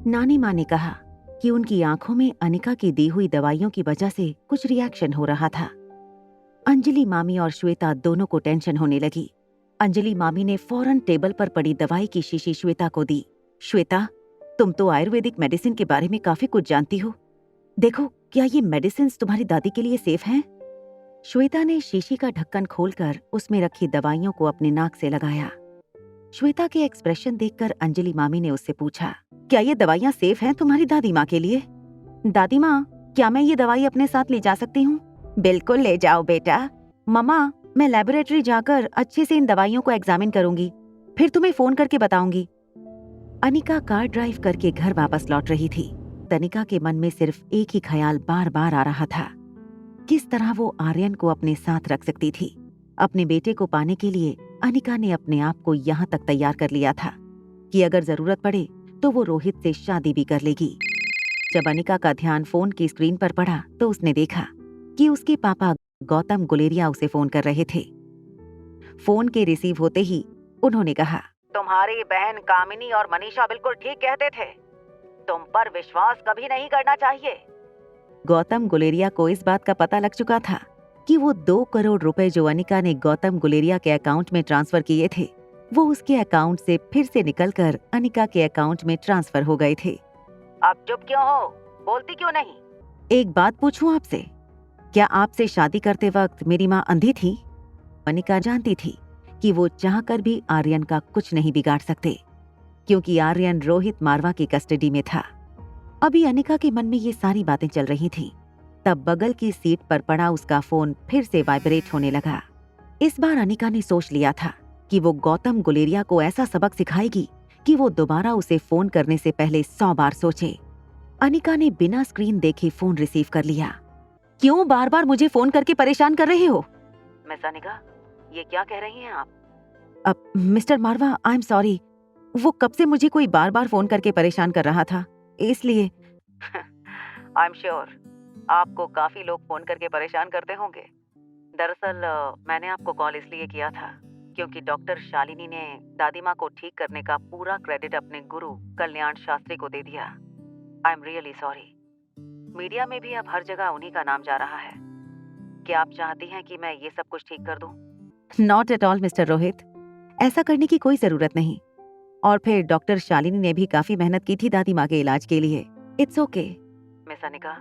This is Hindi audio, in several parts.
नानी माँ ने कहा कि उनकी आंखों में अनिका की दी हुई दवाइयों की वजह से कुछ रिएक्शन हो रहा था। अंजलि मामी और श्वेता दोनों को टेंशन होने लगी। अंजलि मामी ने फौरन टेबल पर पड़ी दवाई की शीशी श्वेता को दी। श्वेता, तुम तो आयुर्वेदिक मेडिसिन के बारे में काफी कुछ जानती हो। देखो, क्या ये मेडिसिन तुम्हारी दादी के लिए सेफ हैं? श्वेता ने शीशी का ढक्कन खोलकर उसमें रखी दवाइयों को अपने नाक से लगाया। श्वेता के एक्सप्रेशन देखकर अंजलि मामी ने उससे पूछा, क्या ये दवाइयाँ सेफ हैं तुम्हारी दादी माँ के लिए? दादी माँ, क्या मैं ये दवाई अपने साथ ले जा सकती हूँ? बिल्कुल ले जाओ बेटा। मम्मा, मैं लेबोरेटरी जाकर अच्छे से इन दवाइयों को एग्जामिन करूंगी, फिर तुम्हें फोन करके बताऊंगी। अनिका कार ड्राइव करके घर वापस लौट रही थी। अनिका के मन में सिर्फ एक ही ख्याल बार बार आ रहा था, किस तरह वो आर्यन को अपने साथ रख सकती थी। अपने बेटे को पाने के लिए अनिका ने अपने आप को यहाँ तक तैयार कर लिया था कि अगर जरूरत पड़े तो वो रोहित से शादी भी कर लेगी। जब अनिका का ध्यान फोन की स्क्रीन पर पड़ा तो उसने देखा कि उसके पापा गौतम गुलेरिया उसे फोन कर रहे थे। फोन के रिसीव होते ही उन्होंने कहा, तुम्हारी बहन कामिनी और मनीषा बिल्कुल ठीक कहते थे, तुम पर विश्वास कभी नहीं करना चाहिए। गौतम गुलेरिया को इस बात का पता लग चुका था कि वो 2 करोड़ रुपए जो अनिका ने गौतम गुलेरिया के अकाउंट में ट्रांसफर किए थे, वो उसके अकाउंट से फिर से निकलकर अनिका के अकाउंट में ट्रांसफर हो गए थे। अब चुप क्यों हो? बोलती क्यों नहीं? एक बात पूछूं आपसे, क्या आपसे शादी करते वक्त मेरी माँ अंधी थी? अनिका जानती थी कि वो चाहकर भी आर्यन का कुछ नहीं बिगाड़ सकते, क्योंकि आर्यन रोहित मारवा की कस्टडी में था। अभी अनिका के मन में ये सारी बातें चल रही थीं। तब बगल की सीट पर पड़ा उसका फोन फिर से वाइब्रेट होने लगा। इस बार अनिका ने सोच लिया था कि वो गौतम गुलेरिया को ऐसा सबक सिखाएगी कि वो दोबारा उसे फोन करने से पहले 100 बार सोचे। अनिका ने बिना स्क्रीन देखे फोन रिसीव कर लिया। क्यों बार बार मुझे फोन करके परेशान कर रहे हो? मिस अनिका, ये क्या कह रही हैं आप? अब mister Marwah, I am sorry, वो कब से मुझे कोई बार बार फोन करके परेशान कर रहा था, इसलिए। आई एम श्योर आपको काफी लोग फोन करके परेशान करते होंगे। दरअसल मैंने आपको कॉल इसलिए किया था क्योंकि डॉक्टर शालिनी ने दादी माँ को ठीक करने का पूरा क्रेडिट अपने गुरु कल्याण शास्त्री को दे दिया। I am really sorry. Media में भी अब हर जगह उन्हीं का नाम जा रहा है। क्या आप चाहती हैं कि मैं ये सब कुछ ठीक कर दूं? Not at all mister Rohit, ऐसा करने की कोई जरूरत नहीं। और फिर डॉक्टर शालिनी ने भी काफी मेहनत की थी दादी माँ के इलाज के लिए। It's okay. मिस अनिका,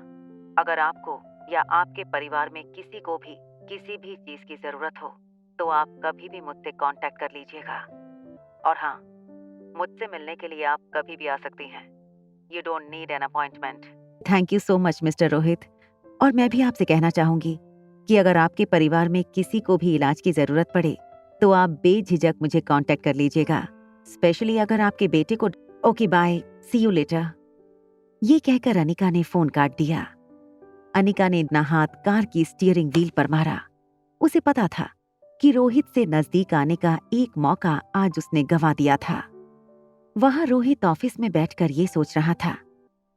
अगर आपको या आपके परिवार में किसी को भी किसी भी चीज की जरूरत हो तो आप कभी भी मुझसे कांटेक्ट कर लीजिएगा। और हाँ, मुझसे मिलने के लिए आप कभी भी आ सकती हैं। You don't need an appointment. Thank you so much mister Rohit. और मैं भी आपसे कहना चाहूंगी कि अगर आपके परिवार में किसी को भी इलाज की जरूरत पड़े तो आप बेझिझक मुझे कांटेक्ट कर लीजिएगा, स्पेशली अगर आपके बेटे को। Okay bye, see you later. ये कहकर अनिका ने फोन काट दिया। अनिका ने अपना हाथ कार की स्टीयरिंग व्हील पर मारा। उसे पता था कि रोहित से नजदीक आने का एक मौका आज उसने गंवा दिया था। वहां रोहित ऑफिस में बैठकर ये सोच रहा था।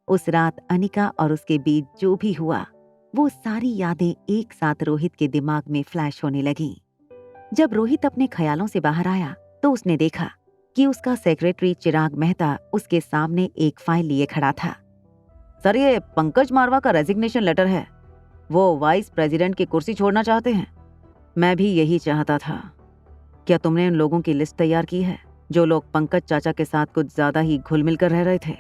उस रात अनिका और उसके बीच जो भी हुआ, वो सारी यादें एक साथ रोहित के दिमाग में फ्लैश होने लगीं। जब रोहित अपने ख्यालों से बाहर आया तो उसने देखा कि उसका सेक्रेटरी चिराग मेहता उसके सामने एक फाइल लिए खड़ा था। सर, ये पंकज मारवा का रेजिग्नेशन लेटर है। वो वाइस प्रेसिडेंट की कुर्सी छोड़ना चाहते हैं। मैं भी यही चाहता था। क्या तुमने उन लोगों की लिस्ट तैयार की है जो लोग पंकज चाचा के साथ कुछ ज्यादा ही घुल मिल कर रह रहे थे?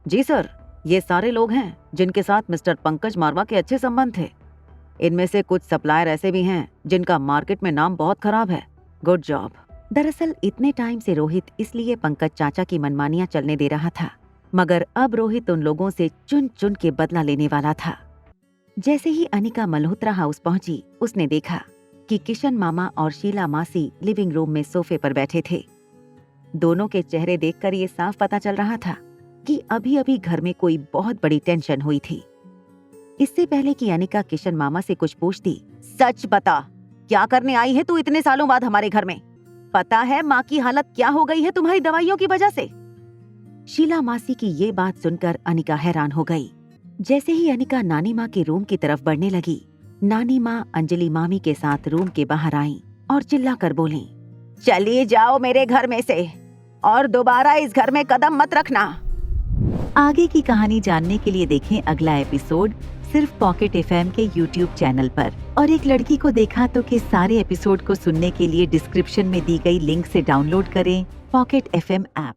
जी सर, ये सारे लोग हैं जिनके साथ मिस्टर पंकज मारवा के अच्छे संबंध थे। इनमें से कुछ सप्लायर ऐसे भी हैं जिनका मार्केट में नाम बहुत खराब है। Good job. दरअसल इतने टाइम से रोहित इसलिए पंकज चाचा की मनमानियां चलने दे रहा था, मगर अब रोहित उन लोगों से चुन चुन के बदला लेने वाला था। जैसे ही अनिका मल्होत्रा हाउस पहुंची, उसने देखा कि किशन मामा और शीला मासी लिविंग रूम में सोफे पर बैठे थे। दोनों के चेहरे देखकर ये साफ पता चल रहा था कि अभी अभी घर में कोई बहुत बड़ी टेंशन हुई थी। इससे पहले कि अनिका किशन मामा से कुछ पूछती, सच बता, क्या करने आई है तू इतने सालों बाद हमारे घर में? पता है माँ की हालत क्या हो गई है तुम्हारी दवाइयों की वजह से? शीला मासी की ये बात सुनकर अनिका हैरान हो गई। जैसे ही अनिका नानी माँ के रूम की तरफ बढ़ने लगी, नानी माँ अंजलि मामी के साथ रूम के बाहर आईं और चिल्लाकर बोलीं, चली जाओ मेरे घर में से और दोबारा इस घर में कदम मत रखना। आगे की कहानी जानने के लिए देखें अगला एपिसोड सिर्फ पॉकेट एफएम के यूट्यूब चैनल पर। और एक लड़की को देखा तो के सारे एपिसोड को सुनने के लिए डिस्क्रिप्शन में दी गई लिंक से डाउनलोड करें पॉकेट एफएम ऐप।